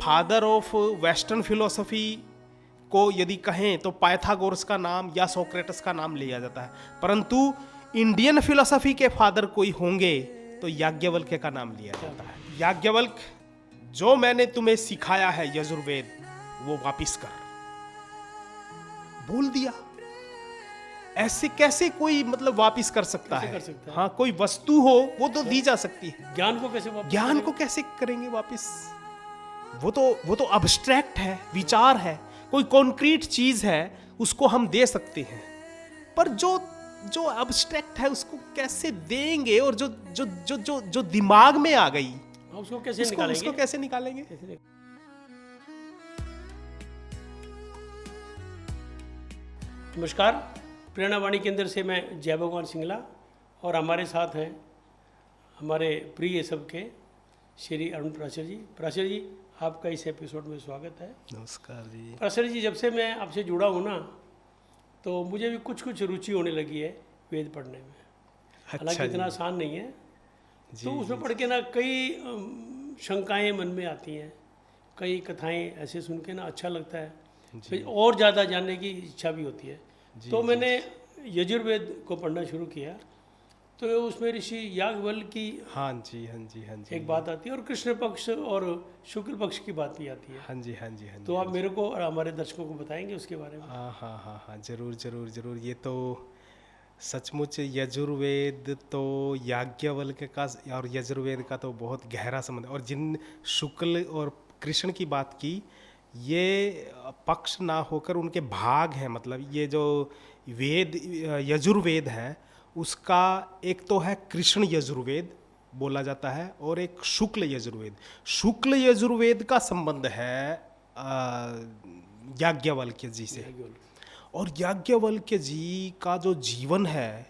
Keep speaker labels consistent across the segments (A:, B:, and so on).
A: Father of western philosophy को यदि कहें तो पाइथागोरस का नाम या सोक्रेटस का नाम लिया जाता है, परंतु इंडियन फिलोसफी के फादर कोई होंगे तो याज्ञवल्क्य का नाम लिया जाता है। याज्ञवल्क्य, जो मैंने तुम्हें सिखाया है यजुर्वेद वो वापिस कर, बोल दिया। ऐसे कैसे कोई मतलब वापिस कर सकता है? हाँ, कोई वस्तु हो वो तो दी जा सकती है,
B: ज्ञान को कैसे वापस
A: ज्ञान को कैसे करेंगे वापिस? वो तो अब्स्ट्रैक्ट है, विचार है, कोई कॉन्क्रीट चीज है, उसको हम दे सकते हैं, पर जो अब्स्ट्रैक्ट है उसको कैसे देंगे? और जो जो जो जो जो दिमाग में आ गई
B: उसको कैसे
A: निकालेंगे?
B: नमस्कार, प्रेरणा वाणी केंद्र से मैं जय भगवान सिंगला और हमारे साथ हैं हमारे प्रिय सबके श्री अरुण प्राचर जी। प्राचर जी, आपका इस एपिसोड में स्वागत है।
A: नमस्कार जी।
B: प्राचर जी, जब से मैं आपसे जुड़ा हूँ ना, तो मुझे भी कुछ रुचि होने लगी है वेद पढ़ने में। हालांकि इतना आसान नहीं है, तो उसमें पढ़ के ना कई शंकाएं मन में आती हैं, कई कथाएं ऐसे सुन के ना अच्छा लगता है, फिर और ज़्यादा जानने की इच्छा भी होती है। तो मैंने यजुर्वेद को पढ़ना शुरू किया, तो उसमें ऋषि याज्ञवल्क्य की
A: हाँ जी
B: एक बात आती है और कृष्ण पक्ष और शुक्ल पक्ष की बात भी आती है।
A: हाँ जी।
B: तो आप मेरे को और हमारे दर्शकों को बताएंगे उसके बारे में?
A: हाँ, जरूर। ये तो सचमुच यजुर्वेद तो याज्ञवल्क्य का और यजुर्वेद का तो बहुत गहरा संबंध है। और जिन शुक्ल और कृष्ण की बात की, ये पक्ष ना होकर उनके भाग हैं। मतलब ये जो वेद यजुर्वेद है उसका एक तो है कृष्ण यजुर्वेद बोला जाता है और एक शुक्ल यजुर्वेद। शुक्ल यजुर्वेद का संबंध है याज्ञवल्क्य जी से। और याज्ञवल्क्य जी का जो जीवन है,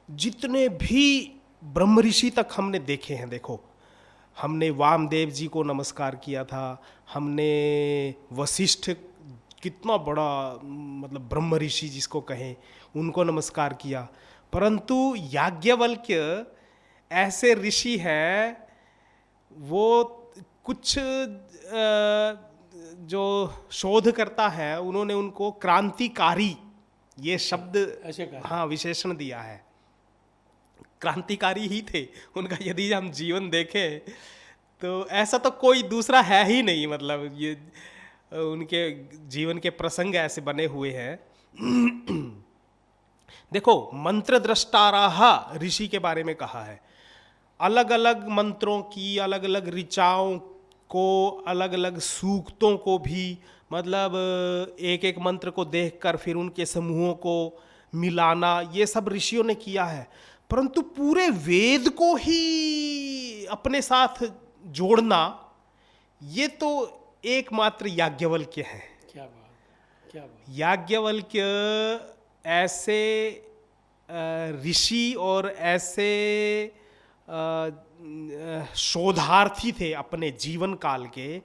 A: जितने भी ब्रह्म ऋषि तक हमने देखे हैं, देखो हमने वामदेव जी को नमस्कार किया था, हमने वशिष्ठ, कितना बड़ा मतलब ब्रह्म ऋषि जिसको कहें, उनको नमस्कार किया, परंतु याज्ञवल्क्य ऐसे ऋषि हैं, वो कुछ जो शोध करता है उन्होंने उनको क्रांतिकारी ये शब्द हाँ विशेषण दिया है। क्रांतिकारी ही थे उनका, यदि हम जीवन देखें तो ऐसा तो कोई दूसरा है ही नहीं। मतलब ये उनके जीवन के प्रसंग ऐसे बने हुए हैं। देखो, मंत्र द्रष्टाराह ऋषि के बारे में कहा है। अलग अलग मंत्रों की, अलग अलग ऋचाओं को, अलग अलग सूक्तों को भी, मतलब एक एक मंत्र को देखकर फिर उनके समूहों को मिलाना, ये सब ऋषियों ने किया है। परंतु पूरे वेद को ही अपने साथ जोड़ना, ये तो एकमात्र याज्ञवल्क्य है।
B: क्या बात।
A: याज्ञवल्क्य ऐसे ऋषि और ऐसे शोधार्थी थे अपने जीवन काल के,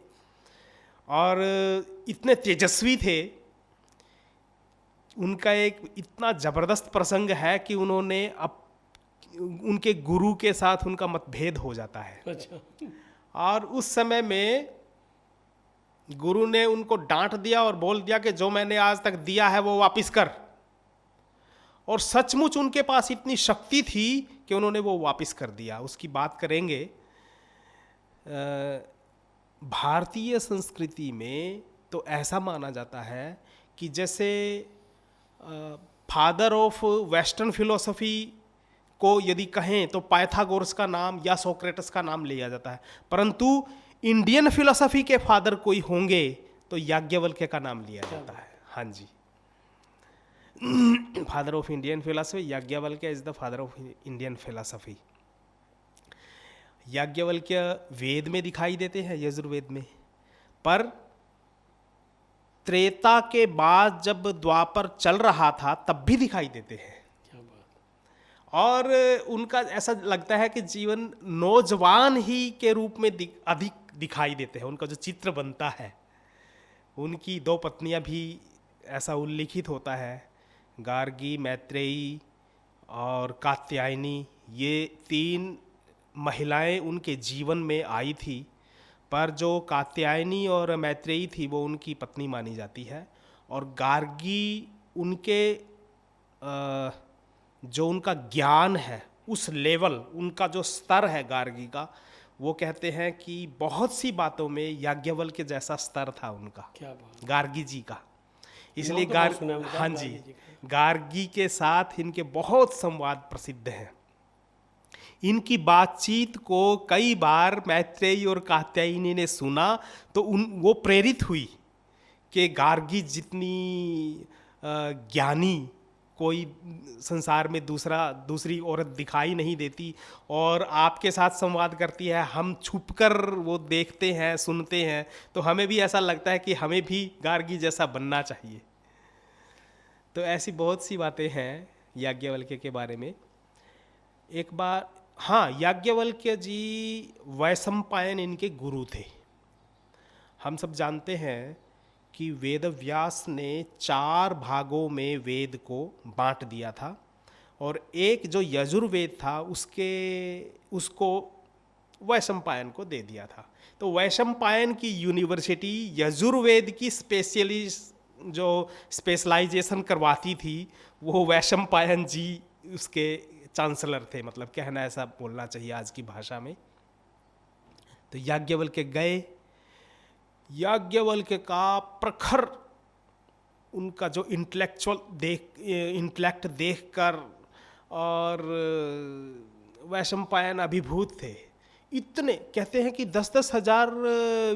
A: और इतने तेजस्वी थे। उनका एक इतना जबरदस्त प्रसंग है कि उन्होंने उनके गुरु के साथ उनका मतभेद हो जाता है।
B: अच्छा।
A: और उस समय में गुरु ने उनको डांट दिया और बोल दिया कि जो मैंने आज तक दिया है वो वापिस कर। और सचमुच उनके पास इतनी शक्ति थी कि उन्होंने वो वापिस कर दिया। उसकी बात करेंगे। भारतीय संस्कृति में तो ऐसा माना जाता है कि जैसे फादर ऑफ वेस्टर्न फिलोसफी को यदि कहें तो पाइथागोरस का नाम या सोक्रेटस का नाम लिया जाता है, परंतु इंडियन फिलोसफी के फादर कोई होंगे तो याज्ञवल्क्य का नाम लिया जाता है। हाँ जी, father of Indian philosophy Yajnavalkya is the father of Indian philosophy. Yajnavalkya Veda में दिखाई देते हैं, यजुर्वेद में, पर त्रेता के बाद जब द्वापर चल रहा था तब भी दिखाई देते हैं। और उनका ऐसा लगता है कि जीवन नौजवान ही के रूप में अधिक दिखाई देते हैं। उनका जो चित्र बनता है, उनकी 2 पत्नियां भी ऐसा उल्लिखित होता है, गार्गी, मैत्रेयी और कात्यायनी। ये 3 महिलाएं उनके जीवन में आई थी, पर जो कात्यायनी और मैत्रेयी थी वो उनकी पत्नी मानी जाती है, और गार्गी उनके जो उनका ज्ञान है उस लेवल, उनका जो स्तर है गार्गी का, वो कहते हैं कि बहुत सी बातों में याज्ञवल्क्य जैसा स्तर था उनका,
B: क्या बात।
A: गार्गी जी का। इसलिए
B: नाम तो बहुत सुना है उनका,
A: हाँ जी,
B: गार्गी जी का।
A: गार्गी के साथ इनके बहुत संवाद प्रसिद्ध हैं। इनकी बातचीत को कई बार मैत्रेयी और कात्यायनी ने सुना तो वो प्रेरित हुई कि गार्गी जितनी ज्ञानी कोई संसार में दूसरी औरत दिखाई नहीं देती, और आपके साथ संवाद करती है, हम छुपकर वो देखते हैं, सुनते हैं, तो हमें भी ऐसा लगता है कि हमें भी गार्गी जैसा बनना चाहिए। तो ऐसी बहुत सी बातें हैं याज्ञवल्क्य के बारे में। एक बार हाँ, याज्ञवल्क्य जी वैशंपायन इनके गुरु थे। हम सब जानते हैं कि वेद व्यास ने 4 भागों में वेद को बांट दिया था, और एक जो यजुर्वेद था उसको वैशंपायन को दे दिया था। तो वैशंपायन की यूनिवर्सिटी यजुर्वेद की जो स्पेशलाइजेशन करवाती थी, वो वैशंपायन जी उसके चांसलर थे, मतलब कहना ऐसा बोलना चाहिए आज की भाषा में। तो याज्ञवल्क्य गए, याज्ञवल्क्य का प्रखर उनका जो इंटेलेक्ट देखकर और वैशंपायन अभिभूत थे। इतने कहते हैं कि 10-10 हजार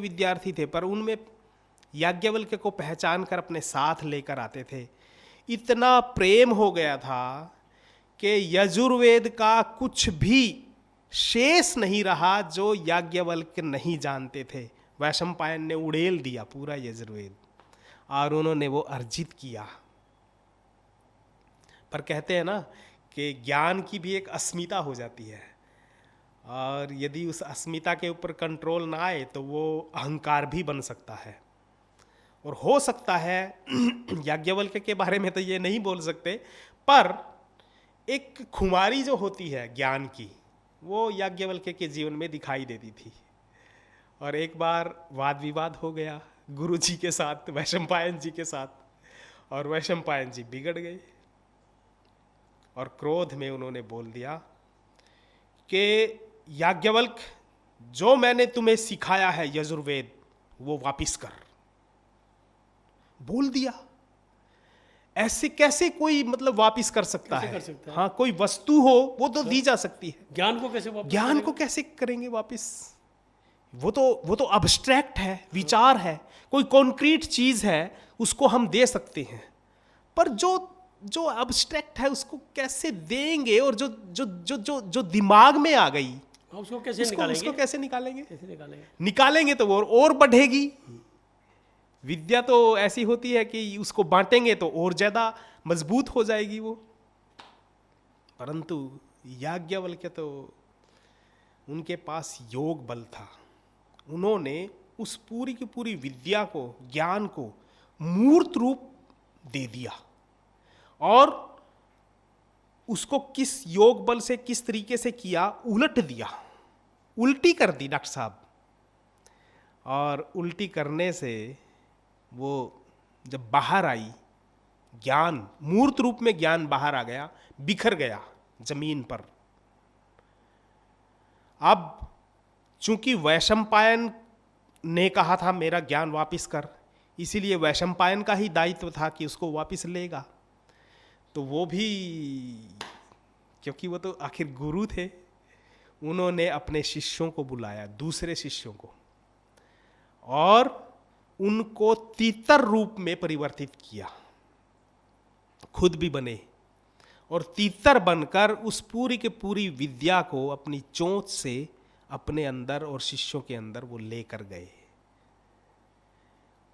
A: विद्यार्थी थे, पर उनमें याज्ञवल्क्य को पहचान कर अपने साथ लेकर आते थे। इतना प्रेम हो गया था कि यजुर्वेद का कुछ भी शेष नहीं रहा जो याज्ञवल्क्य नहीं जानते थे। वैशंपायन ने उड़ेल दिया पूरा यजुर्वेद, और उन्होंने वो अर्जित किया। पर कहते हैं ना कि ज्ञान की भी एक अस्मिता हो जाती है, और यदि उस अस्मिता के ऊपर कंट्रोल ना आए तो वो अहंकार भी बन सकता है। और हो सकता है याज्ञवल्क्य के बारे में तो ये नहीं बोल सकते, पर एक खुमारी जो होती है ज्ञान की, वो याज्ञवल्क्य के जीवन में दिखाई देती थी। और एक बार वाद विवाद हो गया गुरु जी के साथ, वैशंपायन जी के साथ, और वैशंपायन जी बिगड़ गए, और क्रोध में उन्होंने बोल दिया कि याज्ञवल्क्य, जो मैंने तुम्हें सिखाया है यजुर्वेद वो वापिस कर। बोल दिया। ऐसे कैसे कोई मतलब वापिस कर सकता है? हाँ, कोई वस्तु हो वो तो दी जा सकती है,
B: ज्ञान को कैसे वापस
A: ज्ञान को कैसे करेंगे वापिस? वो तो अब्स्ट्रैक्ट है, विचार है, कोई कॉन्क्रीट चीज है, उसको हम दे सकते हैं, पर जो अब्स्ट्रैक्ट है उसको कैसे देंगे? और जो दिमाग में आ गई
B: उसको कैसे निकालेंगे?
A: निकालेंगे तो वो और बढ़ेगी। विद्या तो ऐसी होती है कि उसको बांटेंगे तो और ज्यादा मजबूत हो जाएगी वो। परंतु याज्ञवल्क्य तो उनके पास योग बल था। उन्होंने उस पूरी की पूरी विद्या को, ज्ञान को मूर्त रूप दे दिया, और उसको किस योग बल से किस तरीके से किया, उलट दिया, उल्टी कर दी डॉक्टर साहब। और उल्टी करने से वो जब बाहर आई, ज्ञान मूर्त रूप में ज्ञान बाहर आ गया, बिखर गया जमीन पर। अब चूंकि वैशंपायन ने कहा था मेरा ज्ञान वापिस कर, इसीलिए वैशंपायन का ही दायित्व था कि उसको वापिस लेगा। तो वो भी, क्योंकि वो तो आखिर गुरु थे, उन्होंने अपने शिष्यों को बुलाया, दूसरे शिष्यों को, और उनको तीतर रूप में परिवर्तित किया। खुद भी बने, और तीतर बनकर उस पूरी के पूरी विद्या को अपनी चोंच से अपने अंदर और शिष्यों के अंदर वो लेकर गए।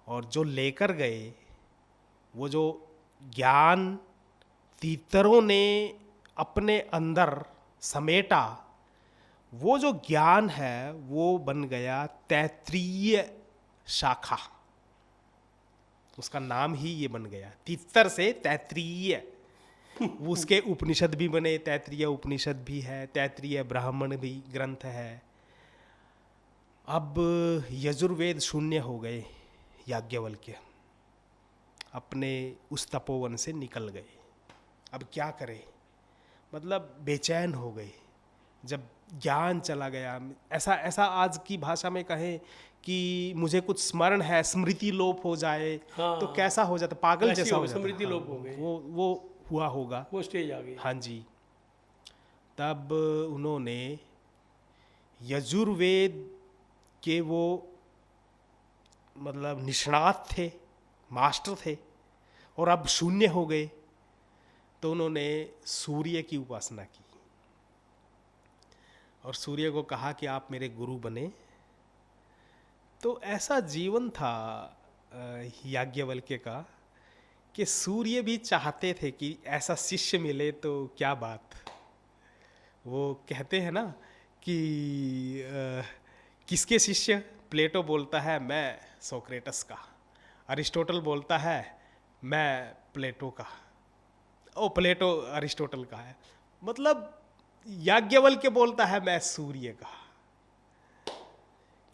A: और जो लेकर गए, वो जो ज्ञान तीतरों ने अपने अंदर समेटा, वो जो ज्ञान है वो बन गया तैत्तिरीय शाखा। उसका नाम ही ये बन गया, तीतर से तैत्तिरीय। उसके उपनिषद भी बने, तैत्तिरीय उपनिषद भी है, तैत्तिरीय ब्राह्मण भी ग्रंथ है। अब यजुर्वेद शून्य हो गए, याज्ञवल्क्य अपने उस तपोवन से निकल गए। अब क्या करें, मतलब बेचैन हो गए जब ज्ञान चला गया। ऐसा ऐसा आज की भाषा में कहें कि मुझे कुछ स्मरण है, स्मृति लोप हो जाए,
B: हाँ,
A: तो कैसा हो जाता, पागल
B: ऐसी
A: जैसा
B: हो
A: हो
B: गई,
A: जाता।
B: स्मृति लोप हो गई।
A: वो हुआ होगा,
B: वो स्टेज आ गई।
A: हाँ जी। तब उन्होंने यजुर्वेद के वो मतलब निष्णात थे, मास्टर थे, और अब शून्य हो गए, तो उन्होंने सूर्य की उपासना की और सूर्य को कहा कि आप मेरे गुरु बने। तो ऐसा जीवन था याज्ञवल्क्य का कि सूर्य भी चाहते थे कि ऐसा शिष्य मिले तो क्या बात। वो कहते हैं ना कि किसके शिष्य, प्लेटो बोलता है मैं सोक्रेटस का, अरिस्टोटल बोलता है मैं प्लेटो का, ओ प्लेटो अरिस्टोटल का है, मतलब याज्ञवल्क्य बोलता है मैं सूर्य का।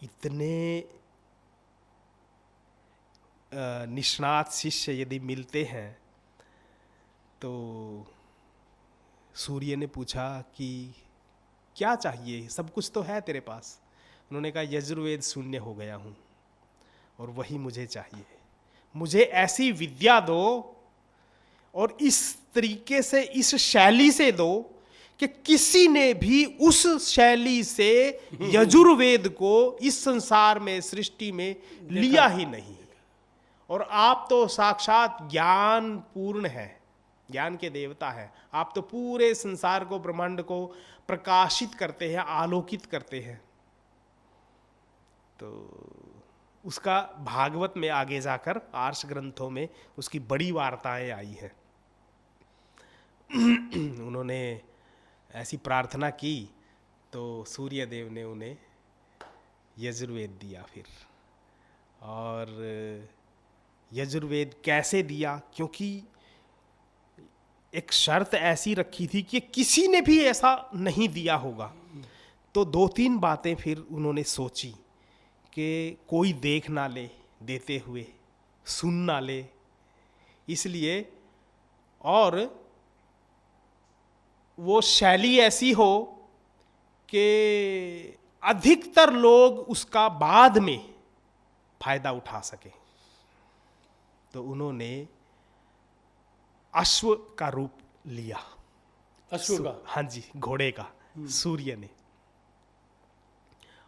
A: इतने निष्णात शिष्य यदि मिलते हैं तो सूर्य ने पूछा कि क्या चाहिए, सब कुछ तो है तेरे पास। उन्होंने कहा यजुर्वेद शून्य हो गया हूँ और वही मुझे चाहिए, मुझे ऐसी विद्या दो और इस तरीके से, इस शैली से दो कि किसी ने भी उस शैली से यजुर्वेद को इस संसार में, सृष्टि में लिया ही नहीं। और आप तो साक्षात ज्ञान पूर्ण है, ज्ञान के देवता है, आप तो पूरे संसार को, ब्रह्मांड को प्रकाशित करते हैं, आलोकित करते हैं। तो उसका भागवत में आगे जाकर आर्ष ग्रंथों में उसकी बड़ी वार्ताएं आई हैं। उन्होंने ऐसी प्रार्थना की तो सूर्य देव ने उन्हें यजुर्वेद दिया फिर। और यजुर्वेद कैसे दिया, क्योंकि एक शर्त ऐसी रखी थी कि किसी ने भी ऐसा नहीं दिया होगा। तो 2-3 बातें फिर उन्होंने सोची कि कोई देख ना ले देते हुए, सुन ना ले, इसलिए, और वो शैली ऐसी हो कि अधिकतर लोग उसका बाद में फायदा उठा सके। तो उन्होंने अश्व का रूप लिया।
B: अश्व का?
A: हाँ जी, घोड़े का, सूर्य ने।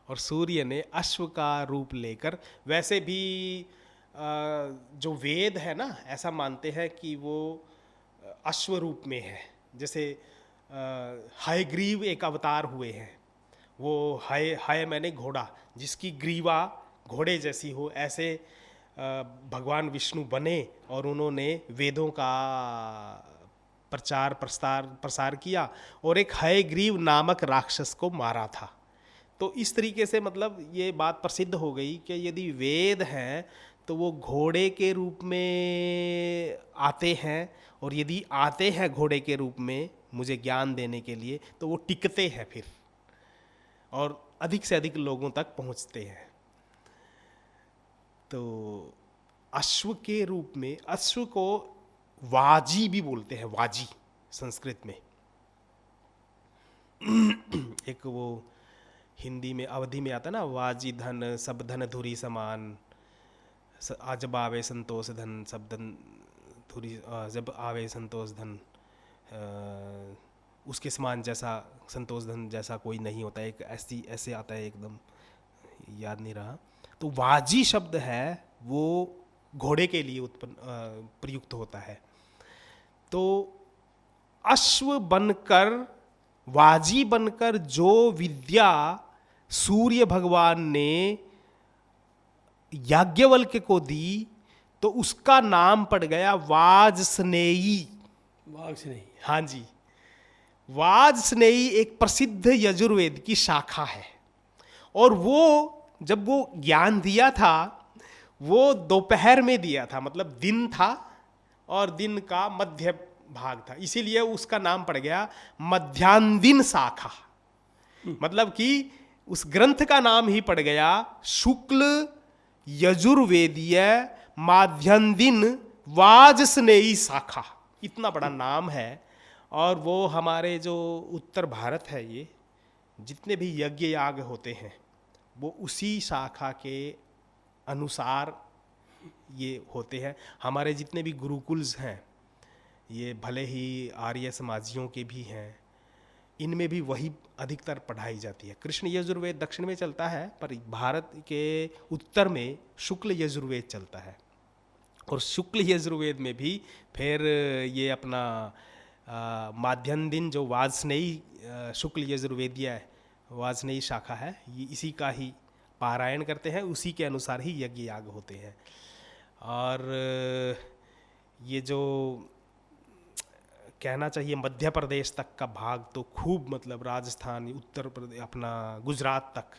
A: और सूर्य ने अश्व का रूप लेकर, वैसे भी जो वेद है ना, ऐसा मानते हैं कि वो अश्व रूप में है। जैसे हयग्रीव एक अवतार हुए हैं, वो हय मैंने घोड़ा, जिसकी ग्रीवा घोड़े जैसी हो, ऐसे भगवान विष्णु बने और उन्होंने वेदों का प्रसार किया और एक हयग्रीव नामक राक्षस को मारा था। तो इस तरीके से मतलब ये बात प्रसिद्ध हो गई कि यदि वेद हैं तो वो घोड़े के रूप में आते हैं, और यदि आते हैं घोड़े के रूप में मुझे ज्ञान देने के लिए, तो वो टिकते हैं फिर और अधिक से अधिक लोगों तक पहुंचते हैं। तो अश्व के रूप में, अश्व को वाजी भी बोलते हैं, वाजी संस्कृत में। एक वो हिंदी में, अवधि में आता है ना, वाजी धन सब धन धुरी समान, जब आवे संतोष धन सब धन धुरी, जब आवे संतोष धन उसके समान, जैसा संतोष धन जैसा कोई नहीं होता, एक ऐसे आता है, एकदम याद नहीं रहा। तो वाजी शब्द है वो घोड़े के लिए उत्पन्न प्रयुक्त होता है। तो अश्व बनकर, वाजी बनकर जो विद्या सूर्य भगवान ने याज्ञवल्क्य को दी, तो उसका नाम पड़ गया वाजस्नेयी।
B: वाजस्नेयी,
A: हाँ जी, वाजस्नेयी एक प्रसिद्ध यजुर्वेद की शाखा है। और वो जब वो ज्ञान दिया था, वो दोपहर में दिया था, मतलब दिन था और दिन का मध्य भाग था, इसीलिए उसका नाम पड़ गया मध्यान्ह दिन शाखा। मतलब कि उस ग्रंथ का नाम ही पड़ गया शुक्ल यजुर्वेदीय माध्यन्दिन वाजस्नेयी शाखा। इतना बड़ा नाम है। और वो हमारे जो उत्तर भारत है, ये जितने भी यज्ञ याग होते हैं वो उसी शाखा के अनुसार ये होते हैं। हमारे जितने भी गुरुकुल्स हैं, ये भले ही आर्य समाजियों के भी हैं, इनमें भी वही अधिकतर पढ़ाई जाती है। कृष्ण यजुर्वेद दक्षिण में चलता है, पर भारत के उत्तर में शुक्ल यजुर्वेद चलता है। और शुक्ल यजुर्वेद में भी फिर ये अपना माध्यन्दिन जो वाजस्नेयी शुक्ल यजुर्वेदीय वाजस्नेयी शाखा है, ये इसी का ही पारायण करते हैं, उसी के अनुसार ही यज्ञ याग होते हैं। और ये जो कहना चाहिए मध्य प्रदेश तक का भाग तो खूब, मतलब राजस्थान, उत्तर प्रदेश, अपना गुजरात तक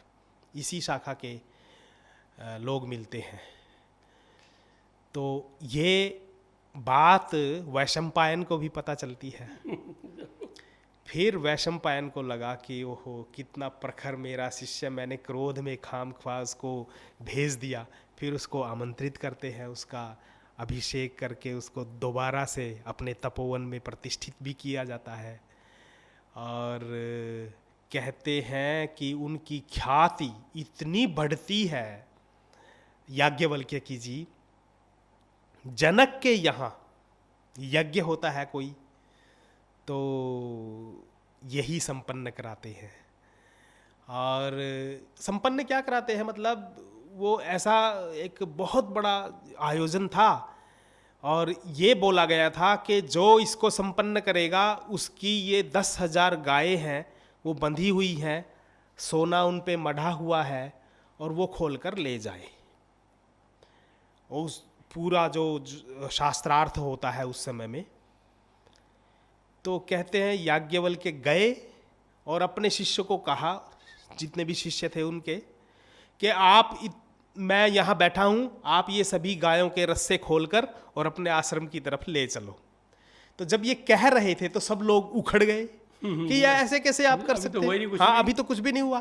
A: इसी शाखा के लोग मिलते हैं। तो ये बात वैशंपायन को भी पता चलती है। फिर वैशंपायन को लगा कि ओहो कितना प्रखर मेरा शिष्य, मैंने क्रोध में खामख्वा उसको भेज दिया। फिर उसको आमंत्रित करते हैं, उसका अभिषेक करके उसको दोबारा से अपने तपोवन में प्रतिष्ठित भी किया जाता है। और कहते हैं कि उनकी ख्याति इतनी बढ़ती है याज्ञवल्क्य की जी, जनक के यहाँ यज्ञ होता है कोई तो यही संपन्न कराते हैं। और संपन्न क्या कराते हैं, मतलब वो ऐसा एक बहुत बड़ा आयोजन था और ये बोला गया था कि जो इसको संपन्न करेगा उसकी ये 10,000 गायें हैं, वो बंधी हुई हैं, सोना उन पे मढ़ा हुआ है, और वो खोल कर ले जाए। उस पूरा जो शास्त्रार्थ होता है उस समय में, तो कहते हैं याज्ञवल्क्य गए और अपने शिष्य को कहा, जितने भी शिष्य थे उनके, कि मैं यहाँ बैठा हूँ, आप ये सभी गायों के रस्से खोलकर और अपने आश्रम की तरफ ले चलो। तो जब ये कह रहे थे तो सब लोग उखड़ गए कि यार ऐसे कैसे आप कर सकते हैं, हाँ अभी तो कुछ भी नहीं हुआ।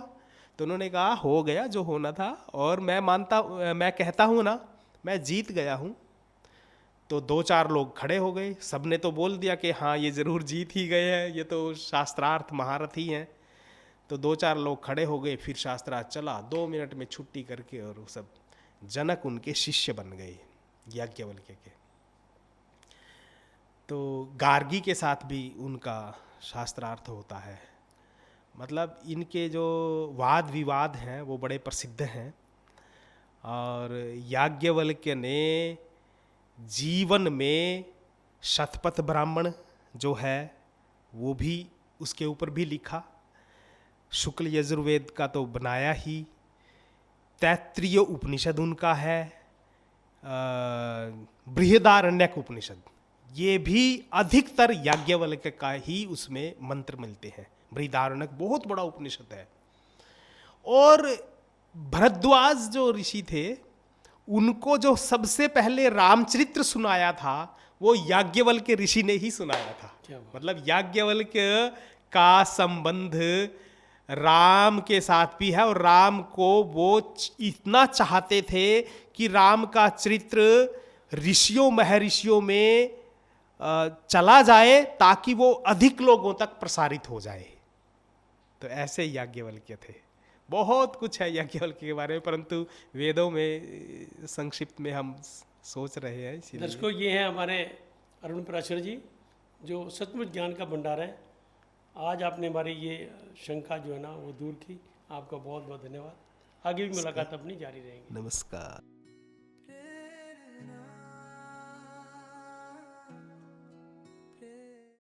A: तो उन्होंने कहा हो गया जो होना था, और मैं कहता हूँ ना मैं जीत गया हूँ। तो 2-4 लोग खड़े हो गए, सबने तो बोल दिया कि हाँ ये ज़रूर जीत ही गए हैं, ये तो शास्त्रार्थ महारथी हैं। तो 2-4 लोग खड़े हो गए, फिर शास्त्रार्थ चला, 2 मिनट में छुट्टी करके, और वो सब जनक उनके शिष्य बन गए याज्ञवल्क्य के। तो गार्गी के साथ भी उनका शास्त्रार्थ होता है। मतलब इनके जो वाद विवाद हैं वो बड़े प्रसिद्ध हैं। और याज्ञवल्क्य ने जीवन में शतपथ ब्राह्मण जो है वो भी, उसके ऊपर भी लिखा। शुक्ल यजुर्वेद का तो बनाया ही, तैत्तिरीय उपनिषद उनका है, बृहदारण्यक उपनिषद, ये भी अधिकतर याज्ञवल्क्य का ही उसमें मंत्र मिलते हैं। बृहदारण्यक बहुत बड़ा उपनिषद है। और भरद्वाज जो ऋषि थे, उनको जो सबसे पहले रामचरित्र सुनाया था वो याज्ञवल्क्य ऋषि ने ही सुनाया था। मतलब याज्ञवल्क्य का संबंध राम के साथ भी है, और राम को वो इतना चाहते थे कि राम का चरित्र ऋषियों महर्षियों में चला जाए ताकि वो अधिक लोगों तक प्रसारित हो जाए। तो ऐसे याज्ञवल्क्य थे। बहुत कुछ है याज्ञवल्क्य के बारे में, परंतु वेदों में संक्षिप्त में हम सोच रहे हैं।
B: दर्शकों, ये हैं हमारे अरुण पराशर जी, जो सचमुच ज्ञान का भंडार है। आज आपने हमारी ये शंका जो है ना वो दूर की। आपका बहुत बहुत धन्यवाद। आगे भी मुलाकात अपनी जारी रहेगी।
A: नमस्कार।